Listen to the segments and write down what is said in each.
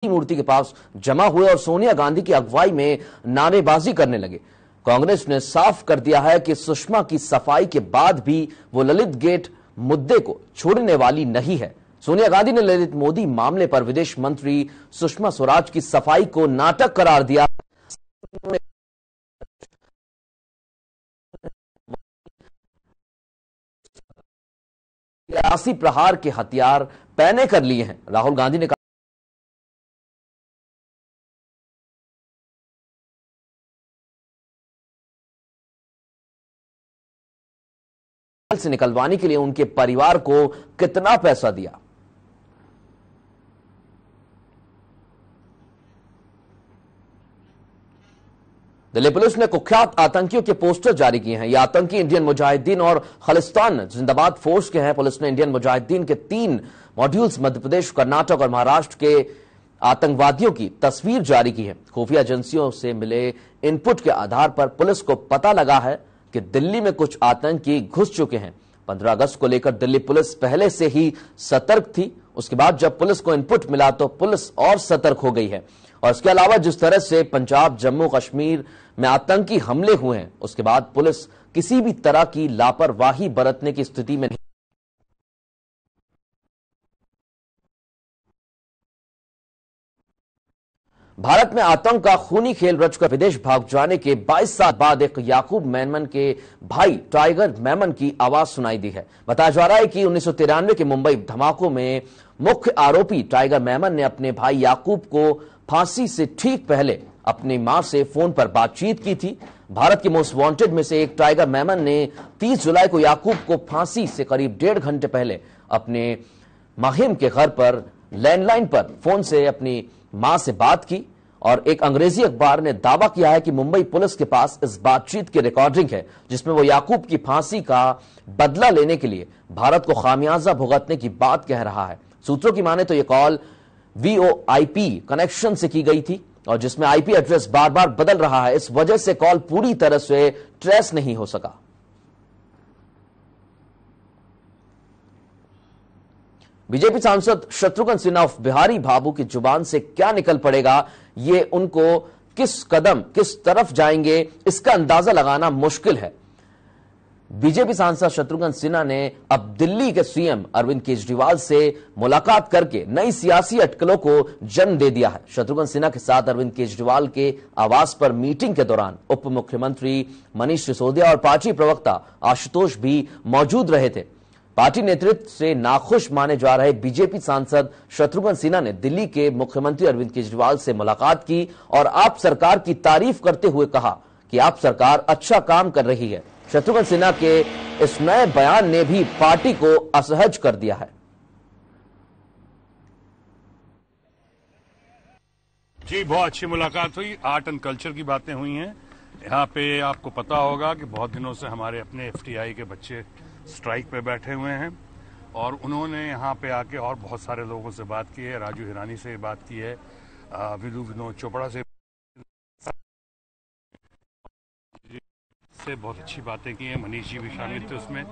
मूर्ति के पास जमा हुए और सोनिया गांधी की अगुवाई में नारेबाजी करने लगे। कांग्रेस ने साफ कर दिया है कि सुषमा की सफाई के बाद भी वो ललित गेट मुद्दे को छोड़ने वाली नहीं है। सोनिया गांधी ने ललित मोदी मामले पर विदेश मंत्री सुषमा स्वराज की सफाई को नाटक करार दिया। सियासी प्रहार के हथियार पैने कर लिए हैं। राहुल गांधी ने से निकलवाने के लिए उनके परिवार को कितना पैसा दिया। दिल्ली पुलिस ने कुख्यात आतंकियों के पोस्टर जारी किए हैं। ये आतंकी इंडियन मुजाहिदीन और खालिस्तान जिंदाबाद फोर्स के हैं। पुलिस ने इंडियन मुजाहिदीन के 3 मॉड्यूल्स मध्य प्रदेश, कर्नाटक और महाराष्ट्र के आतंकवादियों की तस्वीर जारी की है। खुफिया एजेंसियों से मिले इनपुट के आधार पर पुलिस को पता लगा है कि दिल्ली में कुछ आतंकी घुस चुके हैं। 15 अगस्त को लेकर दिल्ली पुलिस पहले से ही सतर्क थी। उसके बाद जब पुलिस को इनपुट मिला तो पुलिस और सतर्क हो गई है। और इसके अलावा जिस तरह से पंजाब, जम्मू कश्मीर में आतंकी हमले हुए हैं, उसके बाद पुलिस किसी भी तरह की लापरवाही बरतने की स्थिति में नहीं। भारत में आतंक का खूनी खेल रचकर विदेश भाग जाने के 22 साल बाद एक याकूब मेमन के भाई टाइगर मेमन की आवाज सुनाई दी है। बताया जा रहा है कि 1993 के मुंबई धमाकों में मुख्य आरोपी टाइगर मेमन ने अपने भाई याकूब को फांसी से ठीक पहले अपनी मां से फोन पर बातचीत की थी। भारत के मोस्ट वांटेड में से एक टाइगर मेमन ने 30 जुलाई को याकूब को फांसी से करीब 1.5 घंटे पहले अपने माहिम के घर पर लैंडलाइन पर फोन से अपनी मां से बात की। और एक अंग्रेजी अखबार ने दावा किया है कि मुंबई पुलिस के पास इस बातचीत की रिकॉर्डिंग है, जिसमें वो याकूब की फांसी का बदला लेने के लिए भारत को खामियाजा भुगतने की बात कह रहा है। सूत्रों की माने तो यह कॉल VoIP कनेक्शन से की गई थी और जिसमें IP एड्रेस बार बार बदल रहा है। इस वजह से कॉल पूरी तरह से ट्रेस नहीं हो सका। बीजेपी सांसद शत्रुघ्न सिन्हा उर्फ बिहारी बाबू की जुबान से क्या निकल पड़ेगा, ये उनको किस कदम किस तरफ जाएंगे, इसका अंदाजा लगाना मुश्किल है। बीजेपी सांसद शत्रुघ्न सिन्हा ने अब दिल्ली के CM अरविंद केजरीवाल से मुलाकात करके नई सियासी अटकलों को जन्म दे दिया है। शत्रुघ्न सिन्हा के साथ अरविंद केजरीवाल के आवास पर मीटिंग के दौरान उप मुख्यमंत्री मनीष सिसोदिया और पार्टी प्रवक्ता आशुतोष भी मौजूद रहे थे। पार्टी नेतृत्व से नाखुश माने जा रहे बीजेपी सांसद शत्रुघ्न सिन्हा ने दिल्ली के मुख्यमंत्री अरविंद केजरीवाल से मुलाकात की और आप सरकार की तारीफ करते हुए कहा कि आप सरकार अच्छा काम कर रही है। शत्रुघ्न सिन्हा के इस नए बयान ने भी पार्टी को असहज कर दिया है। जी, बहुत अच्छी मुलाकात हुई। आर्ट एंड कल्चर की बातें हुई हैं। यहाँ पे आपको पता होगा कि बहुत दिनों से हमारे अपने FTI के बच्चे स्ट्राइक पे बैठे हुए हैं और उन्होंने यहाँ पे आके और बहुत सारे लोगों से बात की है। राजू हिरानी से बात की है, विनोद चोपड़ा से बहुत अच्छी बातें की हैं। मनीष जी भी शामिल थे उसमें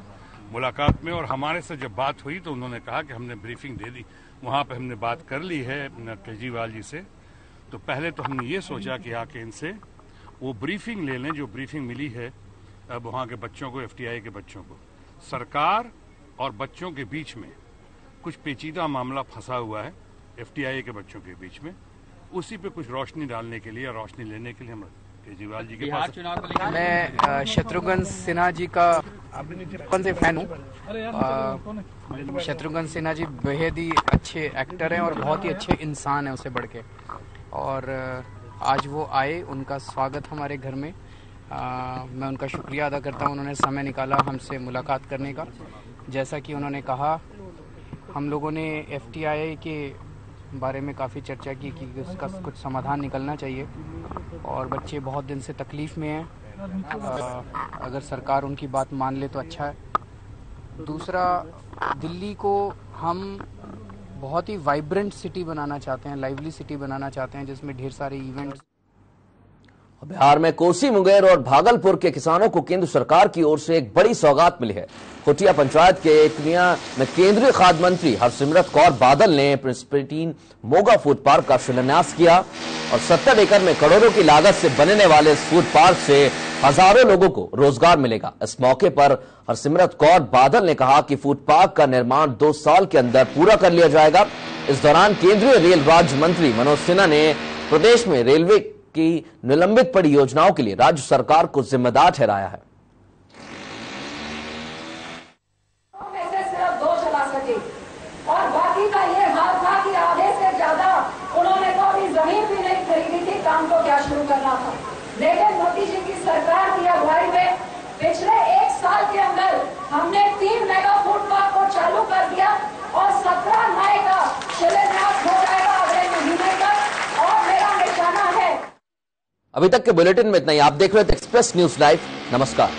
मुलाकात में। और हमारे से जब बात हुई तो उन्होंने कहा कि हमने ब्रीफिंग दे दी। वहाँ पे हमने बात कर ली है केजरीवाल जी से। तो पहले तो हमने ये सोचा कि आके इनसे वो ब्रीफिंग ले लें जो ब्रीफिंग मिली है अब वहाँ के बच्चों को, FTI के बच्चों को। सरकार और बच्चों के बीच में कुछ पेचीदा मामला फंसा हुआ है FTI के बच्चों के बीच में। उसी पे कुछ रोशनी डालने के लिए, रोशनी लेने के लिए हम केजरीवाल जी के पास। मैं शत्रुघ्न सिन्हा जी का कौन से फैन हूँ। शत्रुघ्न सिन्हा जी बेहद ही अच्छे एक्टर हैं और बहुत ही अच्छे इंसान हैं उससे बढ़ के। और आज वो आए, उनका स्वागत हमारे घर में। मैं उनका शुक्रिया अदा करता हूँ, उन्होंने समय निकाला हमसे मुलाकात करने का। जैसा कि उन्होंने कहा, हम लोगों ने FTI के बारे में काफ़ी चर्चा की कि उसका कुछ समाधान निकलना चाहिए और बच्चे बहुत दिन से तकलीफ़ में हैं। अगर सरकार उनकी बात मान ले तो अच्छा है। दूसरा, दिल्ली को हम बहुत ही वाइब्रेंट सिटी बनाना चाहते हैं, लाइवली सिटी बनाना चाहते हैं जिसमें ढेर सारे इवेंट्स। बिहार में कोसी, मुंगेर और भागलपुर के किसानों को केंद्र सरकार की ओर से एक बड़ी सौगात मिली है। खुटिया पंचायत के एकनिया में केंद्रीय खाद्य मंत्री हरसिमरत कौर बादल ने प्रिंसपिटीन मोगा फूड पार्क का शिलान्यास किया और 70 एकड़ में करोड़ों की लागत से बनने वाले इस फूड पार्क से हजारों लोगों को रोजगार मिलेगा। इस मौके पर हरसिमरत कौर बादल ने कहा कि फूड पार्क का निर्माण 2 साल के अंदर पूरा कर लिया जाएगा। इस दौरान केंद्रीय रेल राज्य मंत्री मनोज सिन्हा ने प्रदेश में रेलवे की निलंबित पड़ी योजनाओं के लिए राज्य सरकार को जिम्मेदार ठहराया है। सिर्फ 2 चला सके और बाकी का ये हाल था कि आधे से ज्यादा उन्होंने तो अभी जमीन भी नहीं खरीदी थी, काम को क्या शुरू करना था। लेकिन मोदी जी की सरकार की अगुवाई में पिछले 1 साल के अंदर हमने 3 मेगा फूड पार्क को चालू कर दिया और 17 नए का शिलान्यास हो जाएगा अगले महीने तक और मेरा निशाना है। अभी तक के बुलेटिन में इतना ही। आप देख रहे थे एक्सप्रेस न्यूज लाइव। नमस्कार।